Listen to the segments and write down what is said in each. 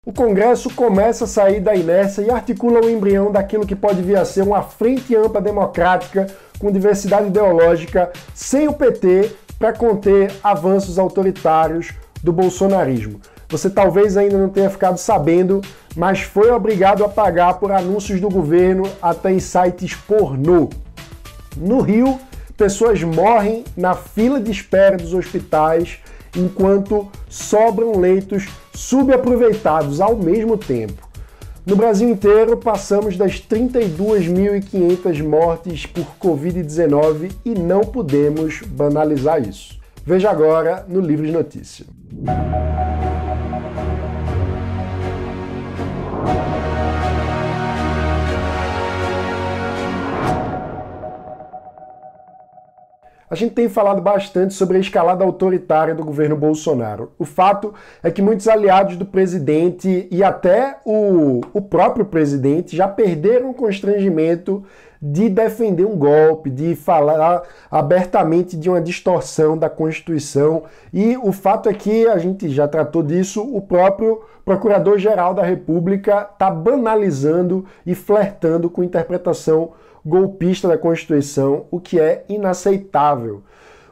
O Congresso começa a sair da inércia e articula o embrião daquilo que pode vir a ser uma frente ampla democrática com diversidade ideológica sem o PT para conter avanços autoritários do bolsonarismo. Você talvez ainda não tenha ficado sabendo, mas foi obrigado a pagar por anúncios do governo até em sites pornô. No Rio, pessoas morrem na fila de espera dos hospitais enquanto sobram leitos subaproveitados ao mesmo tempo. No Brasil inteiro, passamos das 32.500 mortes por Covid-19 e não podemos banalizar isso. Veja agora no Livros Notícia. A gente tem falado bastante sobre a escalada autoritária do governo Bolsonaro. O fato é que muitos aliados do presidente e até o próprio presidente já perderam o constrangimento de defender um golpe, de falar abertamente de uma distorção da Constituição. E o fato é que, a gente já tratou disso, o próprio Procurador-Geral da República está banalizando e flertando com interpretação golpista da Constituição, o que é inaceitável.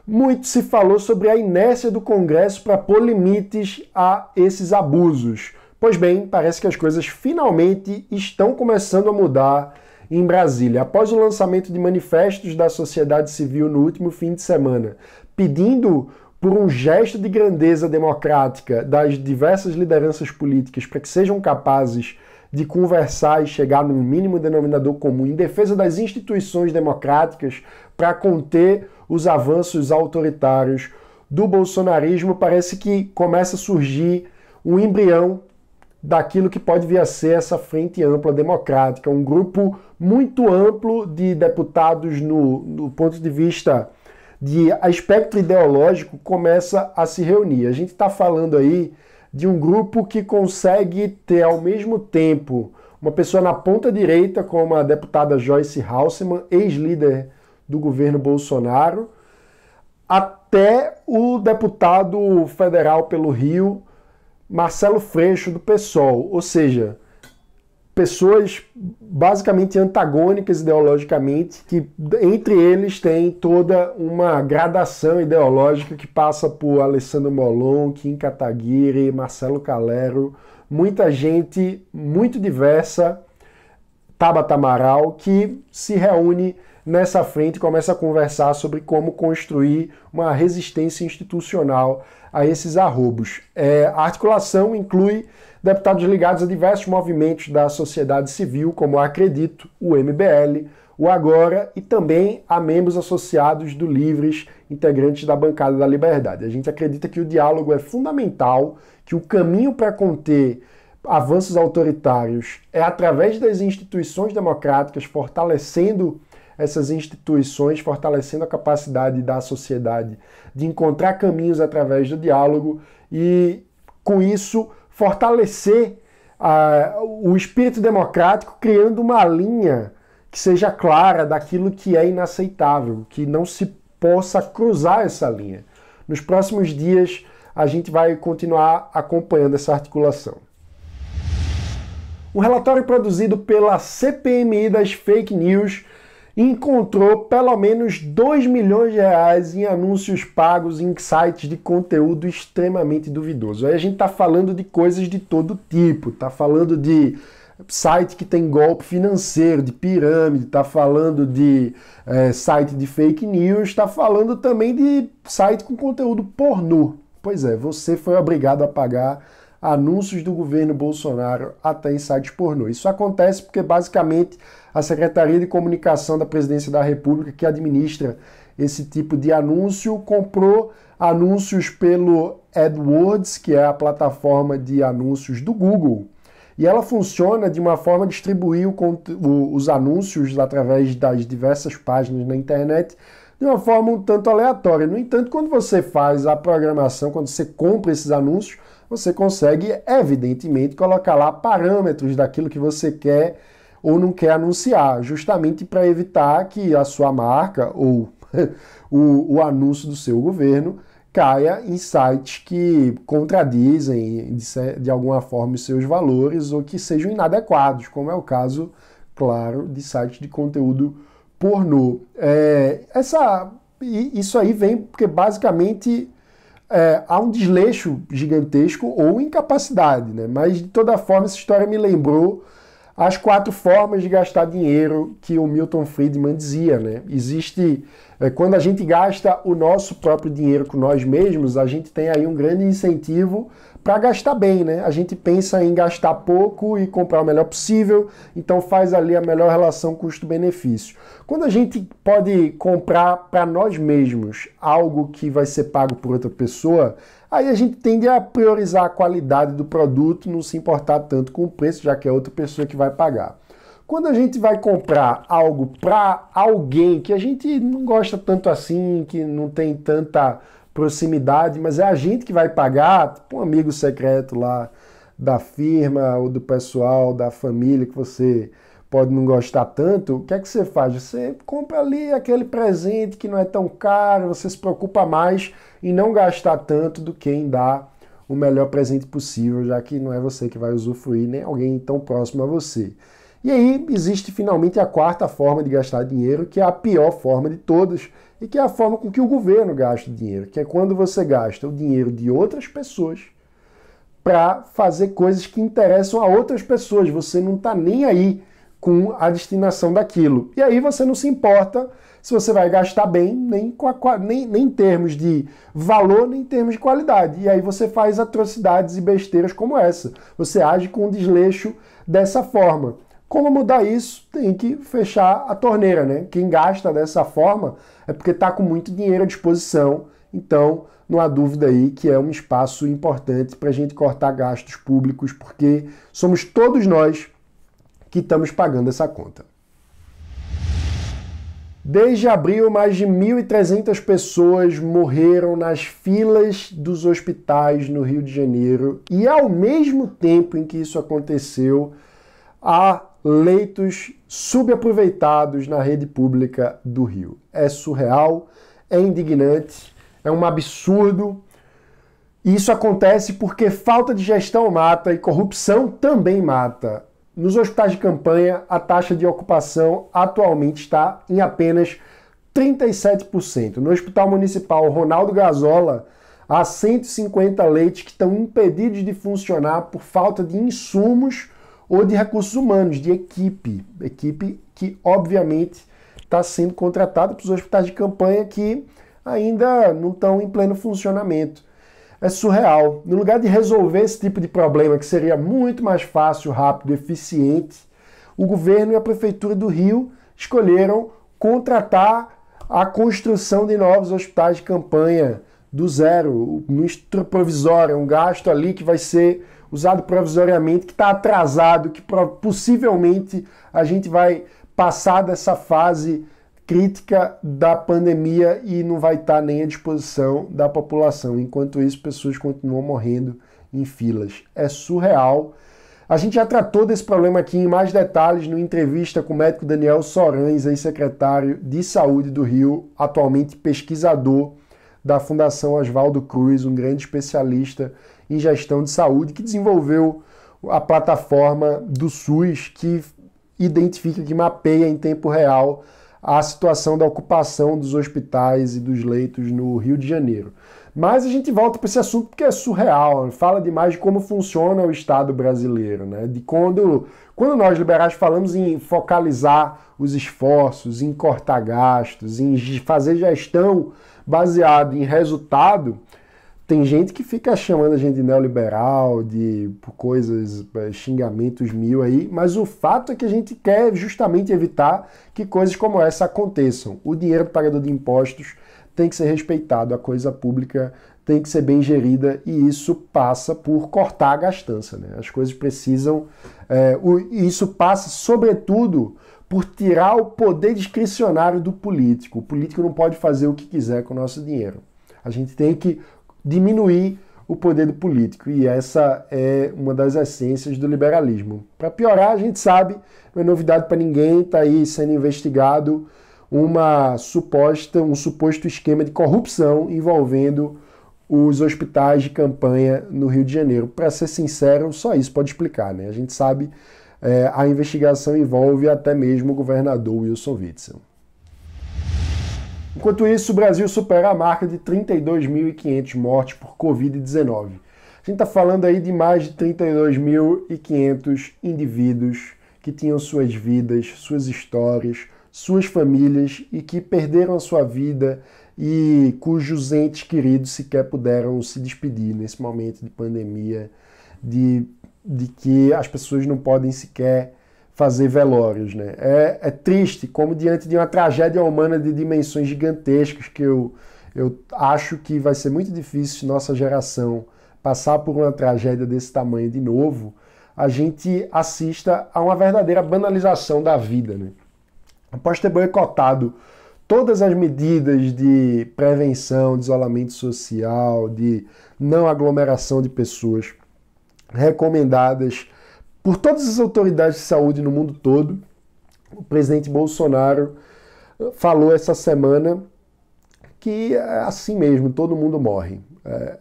Muito se falou sobre a inércia do Congresso para pôr limites a esses abusos. Pois bem, parece que as coisas finalmente estão começando a mudar em Brasília. Após o lançamento de manifestos da sociedade civil no último fim de semana, pedindo por um gesto de grandeza democrática das diversas lideranças políticas para que sejam capazes de conversar e chegar num mínimo denominador comum em defesa das instituições democráticas para conter os avanços autoritários do bolsonarismo, parece que começa a surgir um embrião daquilo que pode vir a ser essa frente ampla democrática, um grupo muito amplo de deputados no ponto de vista de aspecto ideológico começa a se reunir. A gente está falando aí de um grupo que consegue ter ao mesmo tempo uma pessoa na ponta direita, como a deputada Joyce Hasselmann, ex-líder do governo Bolsonaro, até o deputado federal pelo Rio, Marcelo Freixo, do PSOL. Ou seja, pessoas basicamente antagônicas ideologicamente, que entre eles tem toda uma gradação ideológica que passa por Alessandro Molon, Kim Kataguiri, Marcelo Calero, muita gente muito diversa, Tabata Amaral, que se reúne nessa frente e começa a conversar sobre como construir uma resistência institucional a esses arroubos. A articulação inclui deputados ligados a diversos movimentos da sociedade civil, como o Acredito, o MBL, o Agora e também a membros associados do Livres, integrantes da Bancada da Liberdade. A gente acredita que o diálogo é fundamental, que o caminho para conter avanços autoritários é através das instituições democráticas, fortalecendo essas instituições, fortalecendo a capacidade da sociedade de encontrar caminhos através do diálogo e, com isso, fortalecer o espírito democrático, criando uma linha que seja clara daquilo que é inaceitável, que não se possa cruzar essa linha. Nos próximos dias, a gente vai continuar acompanhando essa articulação. Um relatório produzido pela CPMI das Fake News encontrou pelo menos 2 milhões de reais em anúncios pagos em sites de conteúdo extremamente duvidoso. Aí a gente está falando de coisas de todo tipo, está falando de site que tem golpe financeiro, de pirâmide, está falando de site de fake news, está falando também de site com conteúdo pornô. Pois é, você foi obrigado a pagar anúncios do governo Bolsonaro até em sites pornô. Isso acontece porque, basicamente, a Secretaria de Comunicação da Presidência da República, que administra esse tipo de anúncio, comprou anúncios pelo AdWords, que é a plataforma de anúncios do Google. E ela funciona de uma forma de distribuir os anúncios através das diversas páginas na internet de uma forma um tanto aleatória. No entanto, quando você faz a programação, quando você compra esses anúncios, você consegue, evidentemente, colocar lá parâmetros daquilo que você quer ou não quer anunciar, justamente para evitar que a sua marca ou o anúncio do seu governo caia em sites que contradizem de alguma forma os seus valores ou que sejam inadequados, como é o caso, claro, de sites de conteúdo pornô. Isso aí vem porque basicamente há um desleixo gigantesco ou incapacidade, né? Mas de toda forma essa história me lembrou as 4 formas de gastar dinheiro que o Milton Friedman dizia, né? Existe, quando a gente gasta o nosso próprio dinheiro com nós mesmos, a gente tem aí um grande incentivo para gastar bem, né? A gente pensa em gastar pouco e comprar o melhor possível, então faz ali a melhor relação custo-benefício. Quando a gente pode comprar para nós mesmos algo que vai ser pago por outra pessoa, aí a gente tende a priorizar a qualidade do produto, não se importar tanto com o preço, já que é outra pessoa que vai pagar. Quando a gente vai comprar algo para alguém que a gente não gosta tanto assim, que não tem tanta proximidade, mas é a gente que vai pagar, tipo um amigo secreto lá da firma ou do pessoal, da família que você pode não gostar tanto, o que é que você faz? Você compra ali aquele presente que não é tão caro, você se preocupa mais em não gastar tanto do que em dar o melhor presente possível, já que não é você que vai usufruir, nem alguém tão próximo a você. E aí existe finalmente a 4ª forma de gastar dinheiro, que é a pior forma de todas, e que é a forma com que o governo gasta o dinheiro, que é quando você gasta o dinheiro de outras pessoas para fazer coisas que interessam a outras pessoas. Você não está nem aí com a destinação daquilo. E aí você não se importa se você vai gastar bem, nem em termos de valor, nem em termos de qualidade. E aí você faz atrocidades e besteiras como essa. Você age com desleixo dessa forma. Como mudar isso? Tem que fechar a torneira, né? Quem gasta dessa forma é porque está com muito dinheiro à disposição. Então, não há dúvida aí que é um espaço importante para a gente cortar gastos públicos, porque somos todos nós que estamos pagando essa conta. Desde abril, mais de 1.300 pessoas morreram nas filas dos hospitais no Rio de Janeiro e, ao mesmo tempo em que isso aconteceu, há leitos subaproveitados na rede pública do Rio. É surreal, é indignante, é um absurdo. E isso acontece porque falta de gestão mata e corrupção também mata. Nos hospitais de campanha, a taxa de ocupação atualmente está em apenas 37%. No Hospital Municipal Ronaldo Gazola, há 150 leitos que estão impedidos de funcionar por falta de insumos ou de recursos humanos, de equipe. Equipe que, obviamente, está sendo contratada para os hospitais de campanha que ainda não estão em pleno funcionamento. É surreal. No lugar de resolver esse tipo de problema, que seria muito mais fácil, rápido e eficiente, o governo e a Prefeitura do Rio escolheram contratar a construção de novos hospitais de campanha do zero, no provisório, um gasto ali que vai ser usado provisoriamente, que está atrasado, que possivelmente a gente vai passar dessa fase crítica da pandemia e não vai estar nem à disposição da população. Enquanto isso, pessoas continuam morrendo em filas. É surreal. A gente já tratou desse problema aqui em mais detalhes no entrevista com o médico Daniel Sorães, ex-secretário de Saúde do Rio, atualmente pesquisador da Fundação Oswaldo Cruz, um grande especialista em gestão de saúde, que desenvolveu a plataforma do SUS, que identifica, que mapeia em tempo real a situação da ocupação dos hospitais e dos leitos no Rio de Janeiro. Mas a gente volta para esse assunto porque é surreal, fala demais de como funciona o Estado brasileiro, né? De quando nós liberais falamos em focalizar os esforços, em cortar gastos, em fazer gestão baseado em resultado, tem gente que fica chamando a gente de neoliberal, de coisas, xingamentos mil aí, mas o fato é que a gente quer justamente evitar que coisas como essa aconteçam. O dinheiro do pagador de impostos tem que ser respeitado, a coisa pública tem que ser bem gerida e isso passa por cortar a gastança, né? As coisas precisam... isso passa, sobretudo, por tirar o poder discricionário do político. O político não pode fazer o que quiser com o nosso dinheiro. A gente tem que diminuir o poder do político, e essa é uma das essências do liberalismo. Para piorar, a gente sabe, não é novidade para ninguém, está aí sendo investigado um suposto esquema de corrupção envolvendo os hospitais de campanha no Rio de Janeiro. Para ser sincero, só isso pode explicar, né? A gente sabe, a investigação envolve até mesmo o governador Wilson Witzel. Enquanto isso, o Brasil supera a marca de 32.500 mortes por Covid-19. A gente está falando aí de mais de 32.500 indivíduos que tinham suas vidas, suas histórias, suas famílias e que perderam a sua vida e cujos entes queridos sequer puderam se despedir nesse momento de pandemia, de que as pessoas não podem sequer fazer velórios, né? É triste, como diante de uma tragédia humana de dimensões gigantescas, que eu acho que vai ser muito difícil nossa geração passar por uma tragédia desse tamanho de novo, a gente assista a uma verdadeira banalização da vida, né? Após ter boicotado todas as medidas de prevenção, de isolamento social, de não aglomeração de pessoas recomendadas por todas as autoridades de saúde no mundo todo, o presidente Bolsonaro falou essa semana que é assim mesmo, todo mundo morre.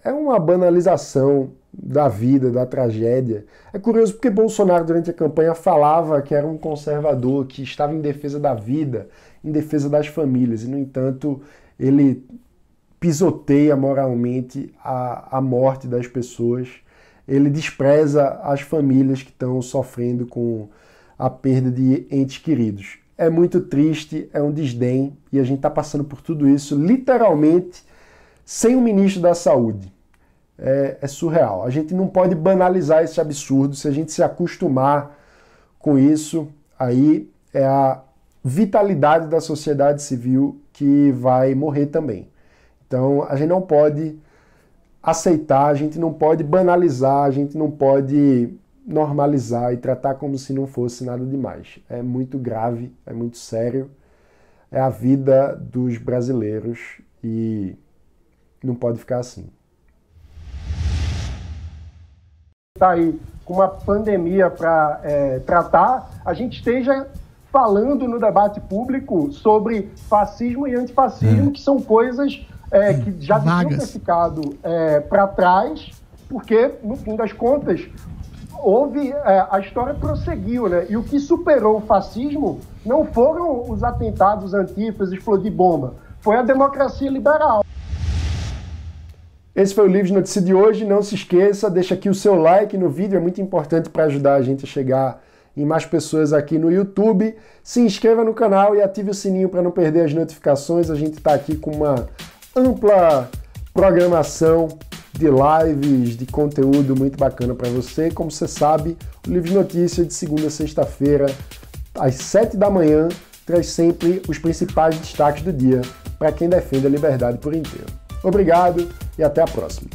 É uma banalização da vida, da tragédia. É curioso porque Bolsonaro, durante a campanha, falava que era um conservador, que estava em defesa da vida, em defesa das famílias, e, no entanto, ele pisoteia moralmente a morte das pessoas. Ele despreza as famílias que estão sofrendo com a perda de entes queridos. É muito triste, é um desdém, e a gente está passando por tudo isso, literalmente, sem o ministro da Saúde. É surreal. A gente não pode banalizar esse absurdo. Se a gente se acostumar com isso, aí é a vitalidade da sociedade civil que vai morrer também. Então, a gente não pode aceitar, a gente não pode banalizar, a gente não pode normalizar e tratar como se não fosse nada demais. É muito grave, é muito sério, é a vida dos brasileiros e não pode ficar assim. Está aí com uma pandemia para tratar, a gente esteja falando no debate público sobre fascismo e antifascismo, que são coisas que já deviam ter ficado para trás, porque, no fim das contas, a história prosseguiu, né? E o que superou o fascismo não foram os atentados antifas, explodir bomba, foi a democracia liberal. Esse foi o Livros de Notícia de hoje. Não se esqueça, deixa aqui o seu like no vídeo, é muito importante para ajudar a gente a chegar em mais pessoas aqui no YouTube. Se inscreva no canal e ative o sininho para não perder as notificações. A gente está aqui com uma ampla programação de lives, de conteúdo muito bacana para você. Como você sabe, o Livros de Notícia de segunda a sexta-feira, às 7 da manhã, traz sempre os principais destaques do dia para quem defende a liberdade por inteiro. Obrigado e até a próxima.